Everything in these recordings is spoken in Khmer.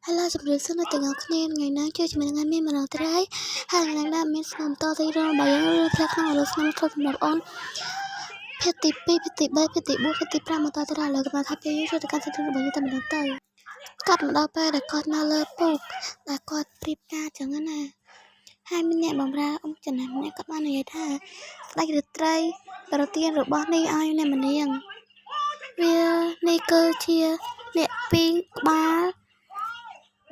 Hello ជំរាបសួរអ្នកទាំងអស់គ្នាថ្ងៃនេះជួយជំរាបមានម្ដងទៀតហើយថ្ងៃនេះមានស្នាមតទីរងរបស់យើងរឿងផ្លែក្នុងរស្នាមចូលសម្រាប់អូនភាគទី2ភាគទី3ភាគទី4ភាគទី5មកតទៅដល់លើកថាពេលយើងជួយទៅកាន់សិទ្ធិរបស់យើងតែម្ដងទៅកាត់មកដល់ពេលដែលគាត់នៅលើពុកដែលគាត់ព្រៀបការចឹងណាហើយមានអ្នកបំរើអង្គចំណាំអ្នកគាត់បាននិយាយថាស្ដេចរាត្រីប្រទានរបស់នេះឲ្យអ្នកម្នាងវានេះគឺជាអ្នកពីរក្បាល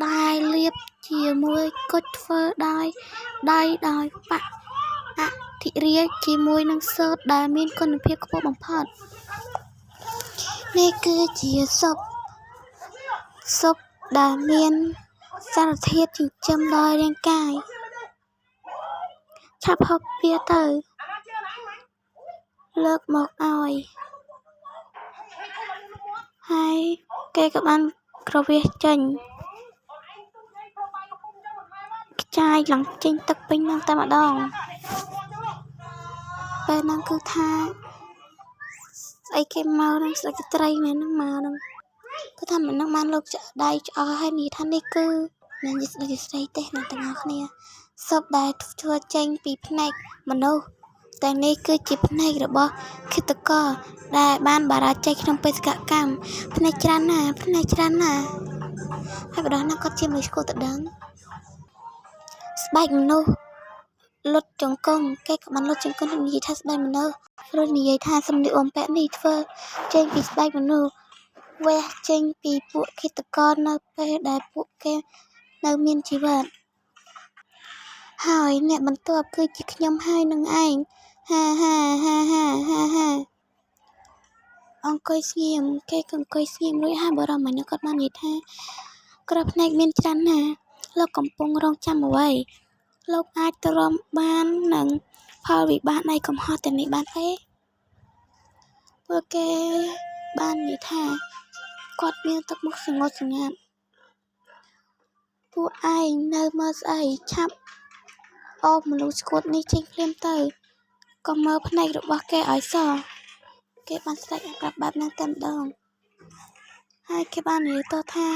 ដែលលាបជាមួយគុជធ្វើដោយដៃដោយបៈអធិរាជជាមួយនឹងសូត្រដែលមានគុណភាពខ្ពស់បំផុតនេះគឺជាស៊ុបដែលមានសារធាតុចិញ្ចឹមដល់រាងកាយឆាប់ហូបវាទៅលើកមកឲ្យហើយគេក៏បានក្រវះចេញខ្ចាយឡើងចេញទឹកពេញនឹងតែម្ដងពេលហ្នឹងគឺថាស្អីគេមកនឹងស្ដេចស្ត្រីមែនហ្នឹងមកហ្នឹងគឺថាមិននឹងបានលោកចាក់ដៃឆ្អល់ហើយនិយាយថានេះគឺមិននិយាយស្ដេចស្ត្រីទេអ្នកទាំងអស់គ្នាស៊ុបដែលធ្វើចេញពីភ្នែកមនុស្សតែនេះគឺជាភ្នែករបស់ឃាតករដែលបានបរាជ័យក្នុងបេសកកម្មភ្នែកច្រើនណាស់ហើយបដងណាគាត់ជាមនុស្សគួរតែដឹងស្បែកមនុស្សលុតចង្គង់គេក៏បានលុតចង្គង់និយាយថាស្បែកមនុស្សព្រោះនិយាយថាសម្លៀកបំពាក់នេះធ្វើចេញពីស្បែកមនុស្សវះចេញពីពួកឃាតករនៅពេលដែលពួកគេនៅមានជីវិតហើយអ្នកបន្ទាប់គឺជាខ្ញុំហើយនឹងឯងហាអង្គុយស្ងៀមគេក៏អង្គុយស្ងៀមរួចហើយបរិមាណគាត់បាននិយាយថាក្រភ្នែកមានច្រើនណាស់លោកកំពុងរងចាំអ្វីលោកអាចទ្រាំបាននឹងផលវិបាកនៃកំហុសទាំងនេះបានទេពួកគេបាននិយាយថាគាត់មានទឹកមុខស្ងួតស្ងាត់ពួកឯងនៅមើលស្អីឆាប់អូបមនុស្សស្គួតនេះចេញភ្លាមទៅកុំមើលភ្នែករបស់គេឲ្យសោះគេបានស្រែកប្រាប់បែបហ្នឹងតែម្ដងហើយគេបាននិយាយតថា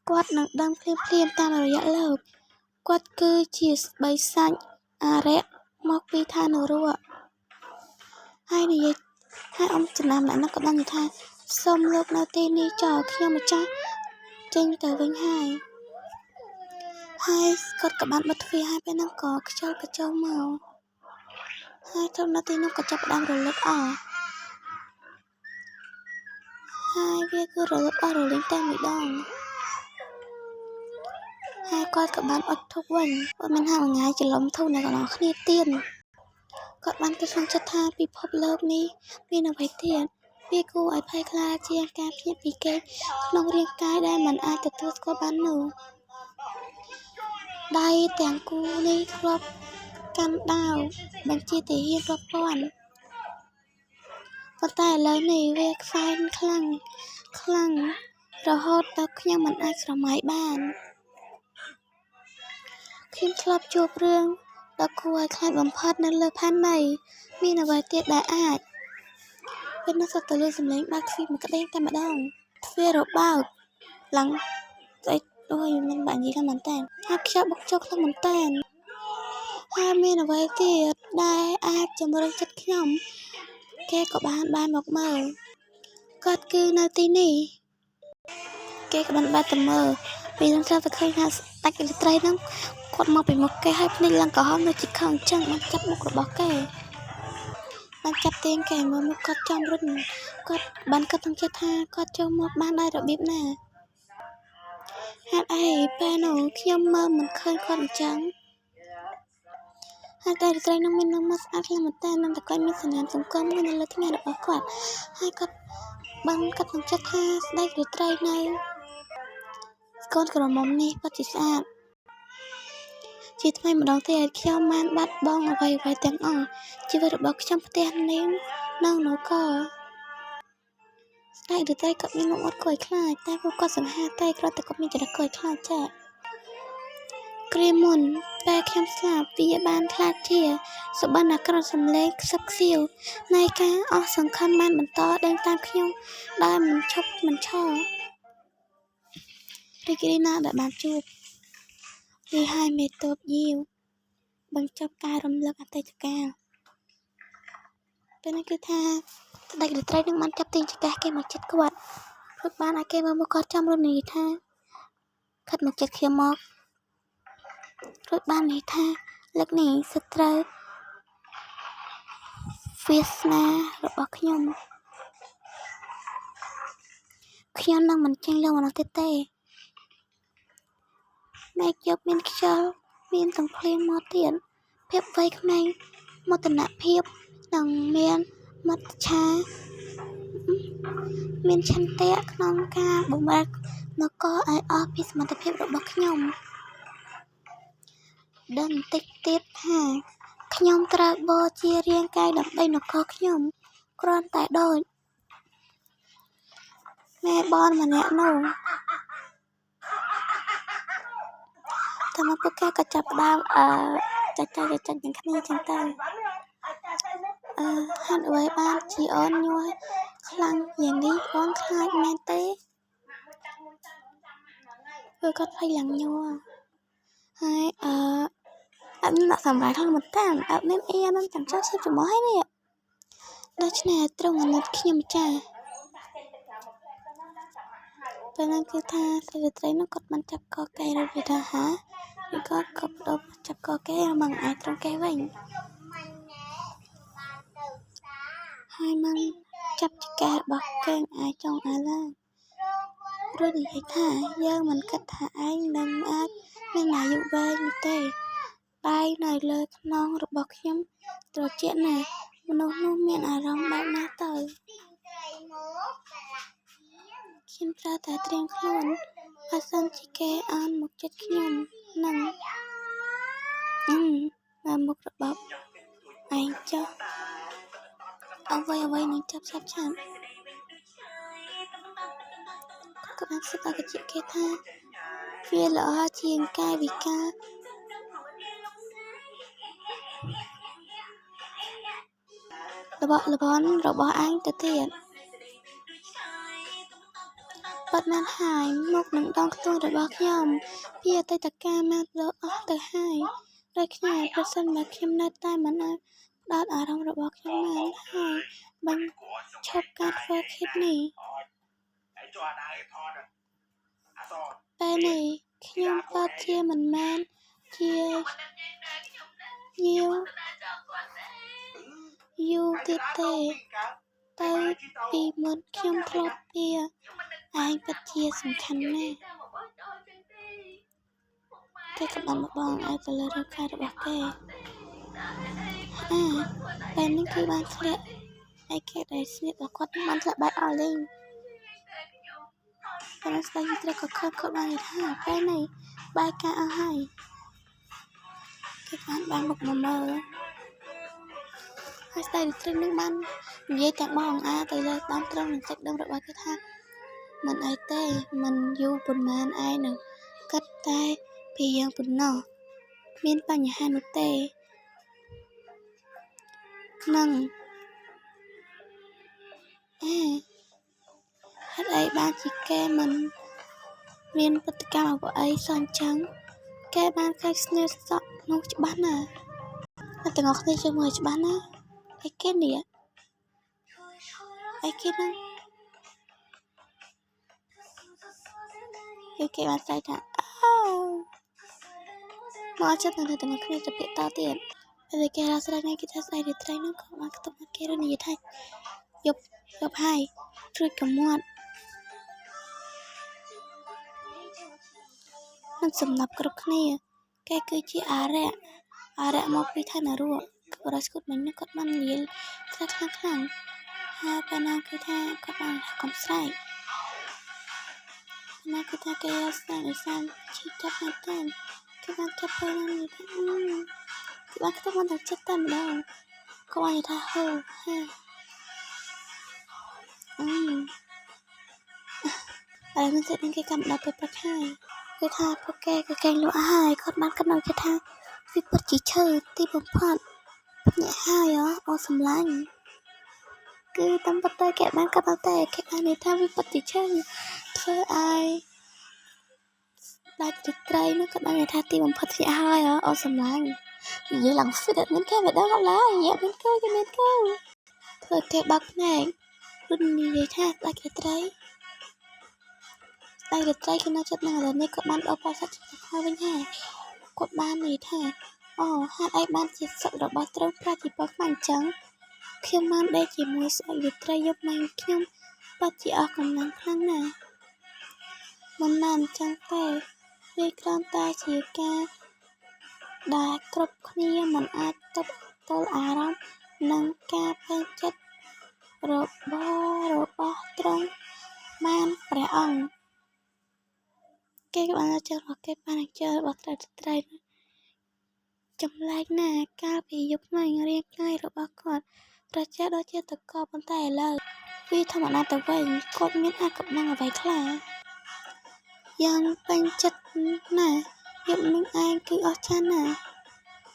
គាត់នឹងដឹងភ្លាមតាមរយៈលោកគាត់គឺជាស្បៃសាច់អារក្សមកពីឋាននរកហើយនិយាយហើយអង្គចំណាំម្នាក់ក៏បាននិយាយថាសូមលោកនៅទីនេះចោលខ្ញុំម្ចាស់ចេញទៅវិញហើយគាត់ក៏បានបិទទ្វារហើយពេលហ្នឹងក៏ខ្យល់ក៏ចូលមកហើយចូលនៅទីនោះក៏ចាប់ផ្ដើមរលត់អស់ហើយវាគឺរលត់អស់រលីងតែម្ដងហើយគាត់ក៏បានអត់ធុកវិញគាត់មានហាងងាយច្រឡំធុកអ្នកទាំងអស់គ្នាទៀតគាត់បានគិតក្នុងចិត្តថាពិភពលោកនេះមានអ្វីទៀតវាគួរឲ្យភ័យខ្លាចជាងការភ្ញាក់ពីគេក្នុងរាងកាយដែលមិនអាចទទួលស្គាល់បាននោះដៃទាំងគូនេះធ្លាប់កាន់ដាវបញ្ជាទាហានរាប់ពាន់ប៉ុន្តែឥឡូវនេះវាខ្សែនខ្លាំងរហូតដល់ខ្ញុំមិនអាចស្រមៃបានខ្ញុំធ្លាប់ជួបរឿងដ៏គួរឲ្យខ្លាចបំផុតនៅលើផែនដីមានអ្វីទៀតដែលអាចពេលនោះសត្វទៅលើសម្លេងបើកទ្វារមួយក្តីតែម្ដងទ្វាររបើកឡើងស្អីដូចមិនបាក់និយាយមែនតើហើយខ្យល់បុកចូលខ្លាំងមែនតើហើយមានអ្វីទៀតដែលអាចជំរុញចិត្តខ្ញុំគេក៏បានមកមើលគាត់គឺនៅទីនេះគេក៏បានបែរទៅមើលពេលខ្ញុំត្រូវតែឃើញថាស្ដេចរាត្រីហ្នឹងគាត់មកពីមុខគេហើយភ្នែកឡើងក្រហមដូចជាខឹងអញ្ចឹងបានចាប់មុខរបស់គេបានចាប់ទាញគេមើលមុខគាត់ចំរុញគាត់បានគិតក្នុងចិត្តថាគាត់ចូលមកបានដោយរបៀបណាហេតុអីពេលនោះខ្ញុំមើលមិនឃើញគាត់អញ្ចឹងហើយតែរាត្រីនោះមាននំមកស្អាតខ្លាំងមែនតើនឹងតែគាត់មានសញ្ញាសង្គមមួយនៅលើថ្ងាសរបស់គាត់ហើយគាត់បានគិតក្នុងចិត្តថាស្ដេចរាត្រីនៅកូនក្រមុំនេះពិតជាស្អាតជាថ្មីម្ដងទៀតខ្ញុំបានបាត់បង់អ្វីទាំងអស់ជីវិតរបស់ខ្ញុំផ្ទះនាងនៅនគរស្ដេចរាត្រីក៏មានមុខមាត់គួរឲ្យខ្លាចតែពួកគាត់សង្ហាតែគ្រាន់តែគាត់មានចរិតគួរឲ្យខ្លាចចាគ្រាមុនពេលខ្ញុំស្លាប់វាបានខ្លាចជាសុបិនអាក្រក់សម្លេងខ្សឹបខ្សៀវនៃការអស់សង្ឃឹមបានបន្តដេញតាមខ្ញុំដោយមិនឈប់មិនឈរ រីករាយណាស់ដែលបានជួបរីហើយមេតបយាវបញ្ចប់ការរំលឹកអតីតកាលពេលនេះគឺថាស្ដេចរាត្រីនឹងបានចាប់ទាញចកាគេមកចិត្តគាត់ព្រោះបានឲ្យគេមើលមកគាត់ចាំរំនិយាយថាខិតមកចិត្តខ្ញុំមករួចបាននិយាយថាលើកនេះសត្រូវវាសនារបស់ខ្ញុំនឹងមិនចាញ់លើមនុស្សទៀតទេមេឃយប់មានខ្យល់មានទាំងភ្លៀងមកទៀតភាពវ័យក្មេងមោទនភាពនិងមានមត្តច្ឆាមានឆន្ទៈក្នុងការបំរើនគរឲ្យអស់ពីសមត្ថភាពរបស់ខ្ញុំដឹងបន្តិចទៀតថាខ្ញុំត្រូវបូជារាងកាយដើម្បីនគរខ្ញុំគ្រាន់តែដូចមេបនម្នាក់នោះតែមកពួកគេក៏ចាប់ផ្ដើមចាច់ទាំងគ្នាចឹងទៅហាត់អ្វីបានជាអូនញ័រខ្លាំងយ៉ាងនេះអូនខ្លាចមែនទេគឺគាត់ភ័យឡើងញ័រហើយអត់មានដាក់សម្រាប់ខ្លួនមិនតាំងអត់មានអីអានឹងចាំចោលឈឹបចំហហើយនេះដូច្នេះត្រង់អាណិតខ្ញុំចាពេលហ្នឹងគឺថាស្រីរាត្រីនោះគាត់បានចាប់កកែរួចវាថាហាឬក៏បដូរចាប់កកែមកឯត្រង់កែវិញហើយมันចាប់ចកែរបស់កែងអាចចង់ឲ្យឡើងរួចនិយាយថាយើងមិនគិតថាឯងនឹងអាចមានអាយុវែងនោះទេដៃនៅលើខ្នងរបស់ខ្ញុំត្រជាក់ណាស់មនុស្សនោះមានអារម្មណ៍បែបណាទៅខ្ញុំត្រូវតែត្រៀមខ្លួនបើសិនជាគេអន់មកចិត្តខ្ញុំនឹងមុខរបស់ឯងចុះអ្វីនឹងចាប់ឆាប់ក៏បានសឹកឲ្យកជាគេថាវាល្អជាងកាយវិការរបស់ឯងទៅទៀតបាត់មែនហើយមុខនឹងដងខ្ទង់របស់ខ្ញុំពីអតីតកាលមកលើអស់ទៅហើយដូចគ្នាប្រសិនបើខ្ញុំនៅតែមិនអាចផ្ដោតអារម្មណ៍របស់ខ្ញុំបានហើយបញ្ឈប់ការធ្វើគិតនេះពេលនេះខ្ញុំគាត់ជាមិនមែនជាញាវយូរទៀតទេទៅពីមុនខ្ញុំធ្លាប់វាឯងពិតជាសំខាន់ណាស់គេក៏បានបងឲ្យទៅលើរូបកាយរបស់គេពេលនេះគឺបានធ្លាក់ឯគេដែលស្នៀតរបស់គាត់បានធ្លាក់បែកអស់លេងតែស្ដាយត្រូវក៏គាត់បាននិយាយថាពេលនេះបែកការអស់ហើយគេបានមុខមកមើលហើយស្ដាយត្រីនឹងបាននិយាយទាំងបងទៅលើដើមត្រង់នឹងចិត្តដឹងរបស់គេថាមិនអីទេមិនយូរប៉ុន្មានឯងនឹងគិតតែពីយ៉ាងប៉ុណ្ណោះមានបញ្ហានោះទេនឹងហេតុអីបានជាគេមិនមានប្រតិកម្មអ្វីអីសោះអញ្ចឹងគេបានឃើញស្នៀតសក់នោះច្បាស់ណាស់តែទាំងអស់គ្នាជួយមើលច្បាស់ណាស់អីគេនេះអីគេហ្នឹងគេបានស្ដាយថាមកចិត្តនៅទាំងអស់គ្នាទៅពាក្យតទៀតតែគេរកស្រាយគេថាស្ដាយរាត្រីហ្នឹងក៏បានខ្ទប់មកគេរនិយាយថាយប់ហើយព្រួយកំមាត់នឹងសំណាប់គ្រប់គ្នាគេគឺជាអារៈមកពីឋានរូបបរិស្គុតមិញគាត់បាននិយាយថាខ្លាំងហើយពេលណាគឺថាគាត់បានកំស្រែកណាគឺថាគេស្ដាយឲ្យសានឈឺចាប់មែនតើគេបានចាប់ពេលណានិយាយថាគេបានខ្ទប់មកដល់ចិត្តតែម្ដងគាត់បាននិយាយថាហូហើយនឹងចិត្តនឹងគេកំដៅពេលប្រខែគឺថាពួកគេគឺកេងលក់ហើយគាត់បានកំណត់គេថាវាពិតជាឈើទីបំផុតញាក់ហើយអូសម្លាញ់គឺតាមពិតទៅគេបានកំណត់តែគេបាននិយាយថាវាពិតជាឈើធ្វើឲ្យ ដាច់ទឹកត្រីនោះក៏ដឹងថាទីបំផុតវាហើយអូសម្លាញ់និយាយឡើងស្វិតអត់មានគេម្ដងអត់ឡើយអត់មានគូគេមានគូធ្វើគេបាក់ភ្នែករត់និយាយថាដាច់ទឹកត្រីស្ដាយទឹកត្រីគឺនៅចិត្តនឹងឥឡូវនេះក៏បានដល់ប៉ាសាច់ហើយវិញហើយគាត់បាននិយាយថាអូហេតុអីបានជាសឹករបស់ត្រូវប្រជាពលរដ្ឋអញ្ចឹងខ្ញុំបានដេកជាមួយស្អែកទឹកត្រីយកមកខ្ញុំបាត់ជាអស់កម្លាំងខ្លាំងណាស់មិនណាអញ្ចឹងទេវាគ្រាន់តែជាការដែលគ្រប់គ្នាមិនអាចទប់ទល់អារម្មណ៍នឹងការពេញចិត្តរបស់ទ្រង់បានព្រះអង្គគេក៏បានចង់របស់គេបានអញ្ជើញរបស់ត្រីចម្លែកណាស់កាលពីយុគមិញរាងកាយរបស់គាត់ប្រជាដូចជាតកប៉ុន្តែឥឡូវវាធម្មតាទៅវិញគាត់មានអាកម្លាំងអ្វីខ្លះយ៉ាងពេញចិត្តណាស់យុគនឹងឯងគឺអស្ចារ្យណាស់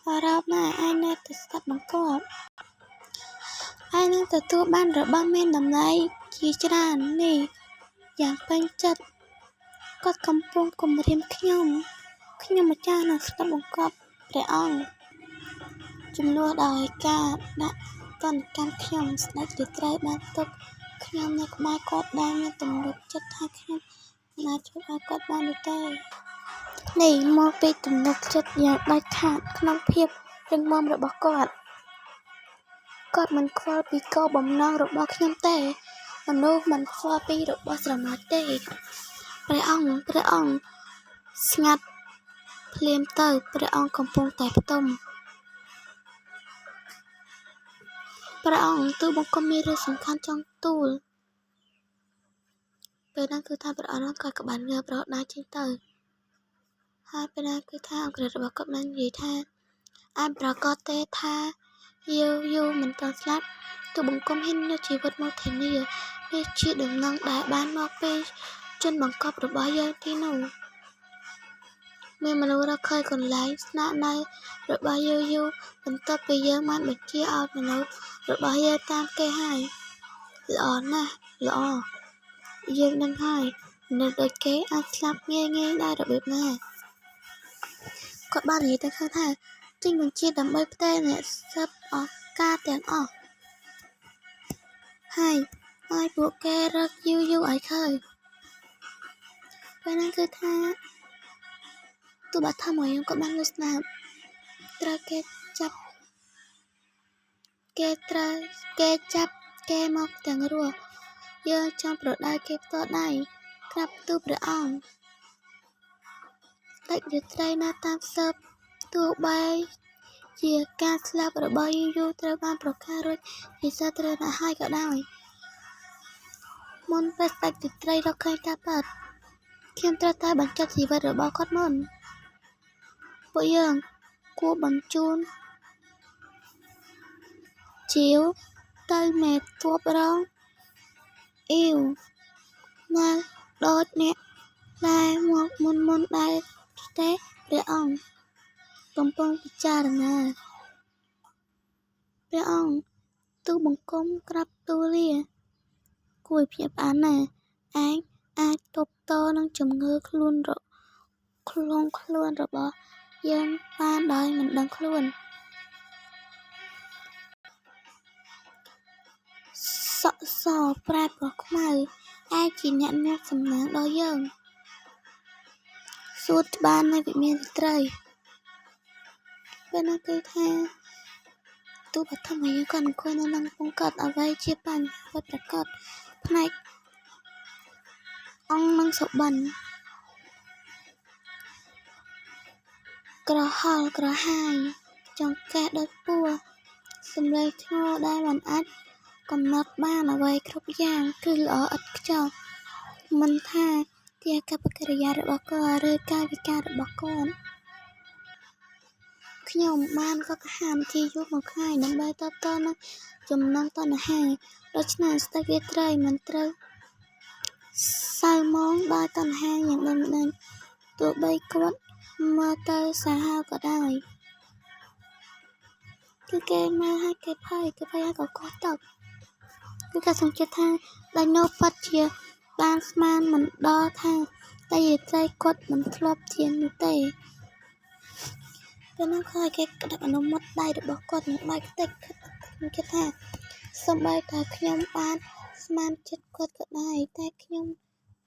អារម្មណ៍ណាឯងនៅតែស្ដាប់បង្គាប់ឯងនឹងទទួលបានរបស់មានតម្លៃជាច្រើននេះយ៉ាងពេញចិត្តគាត់កំពុងគំរាមខ្ញុំម្ចាស់នឹងស្ដាប់បង្គាប់ព្រះអង្គជំនួសដោយការដាក់ទណ្ឌកម្មខ្ញុំស្ដេចរាត្រីបានទុកខ្ញុំនៅក្បែរគាត់ដែលមានទំនុកចិត្តថាខ្ញុំមិនអាចជួយឲ្យគាត់បាននោះទេនេះមកពីទំនុកចិត្តយ៉ាងដាច់ខាតក្នុងភាពរឹងមាំរបស់គាត់មិនខ្វល់ពីគោលបំណងរបស់ខ្ញុំទេមនុស្សមិនខ្វល់ពីរបស់ស្រមោចទេព្រះអង្គស្ងាត់ភ្លាមទៅព្រះអង្គកំពុងតែផ្ទុំព្រះអង្គទូលបង្គំមានរឿងសំខាន់ចង់ទូលពេលนั้นគឺថាព្រះអង្គក៏ក្បានងើបរហូតដល់ចេញទៅហើយពេលนั้นគឺថាអង្គរបស់គាត់បាននិយាយថាអាចប្រកាសទេថាយូមិនទាន់ស្លាប់ទូលបង្គំហ៊ានយកជីវិតមកធានានេះជាដំណឹងដែលបានមកពីជនបង្កប់របស់យើងទីនោះមានមនុស្សរកឃើញកន្លែងស្នាក់នៅរបស់យូបន្ទាប់ពីយើងបានបញ្ជាឲ្យមនុស្សរបស់យើងតាមគេហើយល្អណាស់ល្អយើងដឹងហើយនៅដូចគេអាចស្លាប់ងាយដែររបៀបណាគាត់បាននិយាយទៅខាងថាចេញបញ្ជាដើម្បីផ្ទេរអ្នកស៊ើបអស់ការទាំងអស់ហើយពួកគេរកយូឲ្យឃើញពេលហ្នឹងគឺថាទូបាថាមកយើងក៏បានលឺស្នាមត្រូវគេចាប់គេមកទាំងរស់យើងចង់ប្រដៅគេផ្ទាល់ដៃក្រាបទូលព្រះអង្គស្ដេចរាត្រីនៅតាមស៊ើបទោះបីជាការស្លាប់របស់យូត្រូវបានប្រកាសរួចជាសាធារណៈហើយក៏ដោយមុនពេលស្ដេចរាត្រីរកឃើញការពិតខ្ញុំត្រូវតែបញ្ចុះជីវិតរបស់គាត់មុនពួកយើងគួរបញ្ជូនជាវទៅមេទ័ពរងអ៊ីវនៅដូចអ្នកដែលមកមុនដែរទេព្រះអង្គកំពុងពិចារណាព្រះអង្គទូលបង្គំក្រាបទូលលាគួរភ្ញាក់ផ្អើលណាស់ឯងអាចទប់ទល់នឹងជំងឺខ្លួនរបស់យើងបានដោយមិនដឹងខ្លួនសក់សប្រែពណ៌ខ្មៅឯងជាអ្នកមានសំណាងដល់យើងសួតបាននៅវិមានស្ត្រីពេលនោះគឺថាទូបឋមយើងក៏អង្គុយនៅនឹងពងកាត់អ្វីជាបញ្ហាប្រកបផ្នែកអង្គនឹងសុបិនក្រហល់ក្រហាយចង្កេះដូចពស់សំឡេងធ្ងន់ដែលមិនអាចកំណត់បានអ្វីគ្រប់យ៉ាងគឺល្អឥតខ្ចោះមិនថាជាអាកប្បកិរិយារបស់គាត់ឬកាយវិការរបស់គាត់ខ្ញុំបានក៏កហាមជាយូរមកហើយដើម្បីតបតនឹងចំណងតណ្ហាដូច្នេះស្ដេចរាត្រីមិនត្រូវសៅមងដោយតណ្ហាយ៉ាងដុនដាច់ទោះបីគាត់មើលទៅសាហាវក៏ដោយគឺគេមើលឲ្យគេភ័យឲ្យក៏កោះតកគឺគេសង្កេតថាដៃណូប៉ាត់ជាបានស្មានមិនដល់ថា តែយាយត្រីគាត់មិនធ្លាប់ជានោះទេពេលនោះខ្លាចគេដាក់អនុម័តដៃរបស់គាត់នឹងដៃខ្ទេចគេថាសូម្បីតែខ្ញុំបានស្មានចិត្តគាត់ក៏ដោយតែខ្ញុំ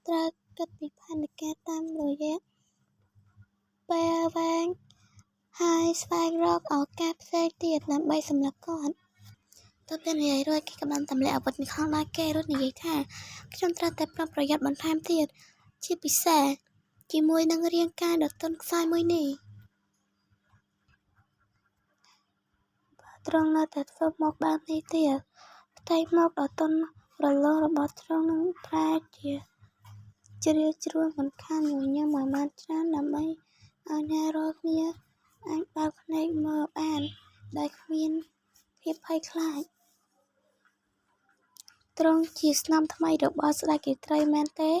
ត្រូវគិតពីផែនការតាមរយៈពេលវែងហើយស្វែងរកឱកាសផ្សេងទៀតដើម្បីសម្លាប់គាត់តើពេលនិយាយរួចគេក៏បានទម្លាក់អាវុធនៅក្នុងដៃគេរួចនិយាយថាខ្ញុំត្រូវតែប្រុងប្រយ័ត្នបន្ថែមទៀតជាពិសេសជាមួយនឹងរាងកាយដ៏ទន់ខ្សោយមួយនេះទ្រង់នៅតែធ្វើមកបែបនេះទៀតផ្ទៃមកដ៏ទន់រលោងរបស់ទ្រង់នឹងប្រែជាជ្រាលជ្រួញមិនខានញញឹមឲ្យបានច្រើនដើម្បីឲ្យអ្នករាល់គ្នាអាចបើកភ្នែកមើលបានដោយគ្មានភាពភ័យខ្លាចទ្រង់ជាស្នំថ្មីរបស់ស្ដេចរាត្រីមែនទេ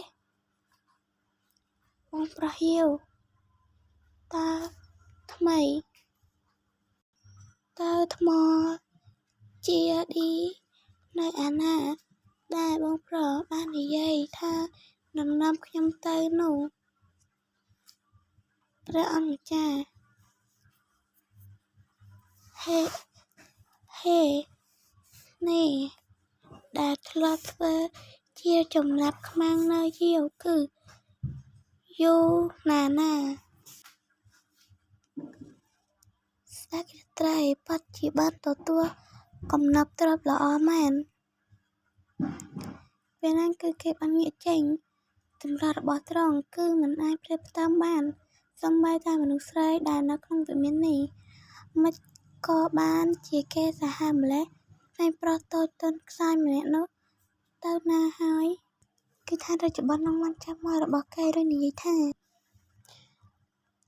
បងប្រហៀវតើថ្មីតើថ្មជាឌីនៅអាណាដែលបងប្រុសបាននិយាយថានឹងនាំខ្ញុំទៅនោះព្រះអង្គម្ចាស់ហេនេះដែលធ្លាប់ធ្វើជាចំណាប់ខ្មាំងនៅយាវគឺយូណាស្ដេចរាត្រីពិតជាបានទទួលកំណប់ទ្រព្យល្អមែនពេលហ្នឹងគឺគេបានងាកចេញចម្លាស់របស់ទ្រង់គឺមិនអាចប្រៀបផ្ទឹមបានសូម្បីតែមនុស្សស្រីដែលនៅក្នុងវិមាននេះមិនក៏បានជាគេសាហាវម្លេះតែប្រុសតូចទន់ខ្សោយម្នាក់នោះទៅណាហើយគឺថារាជបុត្រនឹងបានចាប់មករបស់គេឬនិយាយថា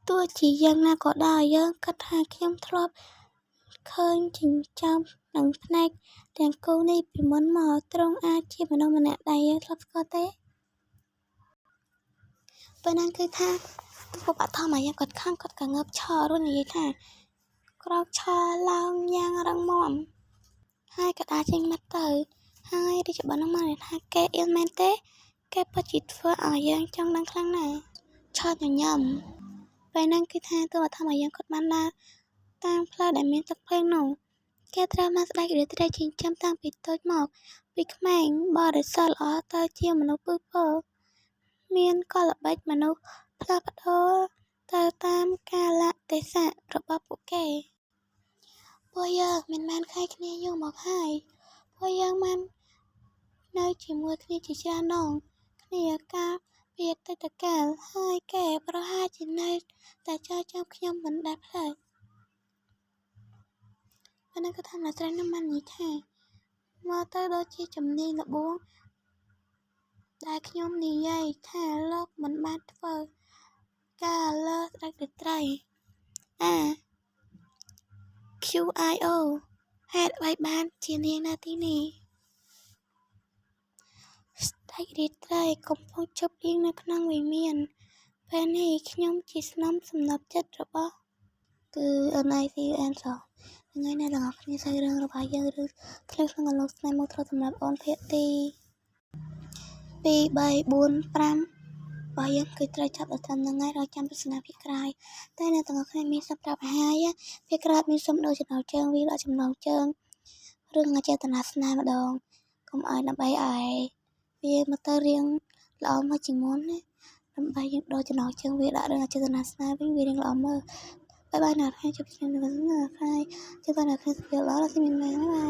ទោះជាយ៉ាងណាក៏ដោយយើងគិតថាខ្ញុំធ្លាប់ឃើញចិញ្ចើមនឹងភ្នែកទាំងគូនេះពីមុនមកទ្រង់អាចជាមនុស្សម្នាក់ដែលយើងធ្លាប់ស្គាល់ទេពេលហ្នឹងគឺថាពុកបឋមអាយ៉ាងគាត់ខំគាត់ក៏ងើបឈររួចនិយាយថាក្រោកឈរឡើងយ៉ាងរឹងមាំហើយក៏ដើរចេញមកទៅហើយរាជបុត្រនឹងមកថាគេអៀនមែនទេគេពិតជាធ្វើឲ្យយើងចង់ដឹងខ្លាំងណាស់ឆោតញញឹមពេលហ្នឹងគឺថាទូបឋមអាយ៉ាងគាត់បានដើរតាមផ្លូវដែលមានទឹកភ្លៀងនោះគេត្រូវបានស្ដេចរាត្រីចិញ្ចឹមតាំងពីតូចមកពីក្មេងបរិសុទ្ធល្អទៅជាមនុស្សពឹសពោមានកលល្បិចមនុស្សផ្លាស់ប្ដូរទៅតាមកាលៈទេសៈរបស់ពួកគេពួកយើងមិនបានឃើញគ្នាយូរមកហើយពួកយើងបាននៅជាមួយគ្នាជាច្រើនដងគ្នាកាលពីអតីតកាលហើយគេប្រហែលជានៅតែចោទចាំខ្ញុំមិនដែលភ្លេចប៉ុន្តែក៏ថារាត្រីនោះបាននិយាយថាមកទៅដូចជាជំនាញល្បួងដែលខ្ញុំនិយាយថាលោកមិនបានធ្វើការលើស្ដេចរាត្រីQIO ហេតុអ្វីបានជានាងនៅទីនេះស្ដេចរាត្រីកំពុងជប់លៀងនៅក្នុងវិមានពេលនេះខ្ញុំជាស្នំសំណប់ចិត្តរបស់គឺ NICUN សោះថ្ងៃនេះទាំងអស់គ្នាសាច់រឿងរបស់យើងឬឃ្លៀងក្នុងកន្លងស្នេហ៍មកត្រូវសម្រាប់អូនភាគទី2 3 4 5របស់យើងគឺត្រូវចាប់ដល់ត្រឹមថ្ងៃរកចាំទស្សនាភាគក្រោយតែអ្នកទាំងអស់គ្នាមានសម្រាប់អាហារភាគក្រោយមានសុំដូរចំណងជើងវាដកចំណងជើងរឿងអចេតនាស្នេហ៍ម្ដងកុំឲ្យដើម្បីឲ្យវាមកទៅរៀងល្អមកជាងមុនណាដើម្បីយើងដូរចំណងជើងវាដាក់រឿងអចេតនាស្នេហ៍វិញវារៀងល្អមើលបាយបាយអ្នកគ្នាជួបគ្នានៅថ្ងៃជួបបាយអ្នកគ្នាសុខភាពល្អដល់ស៊ីមានម៉ែ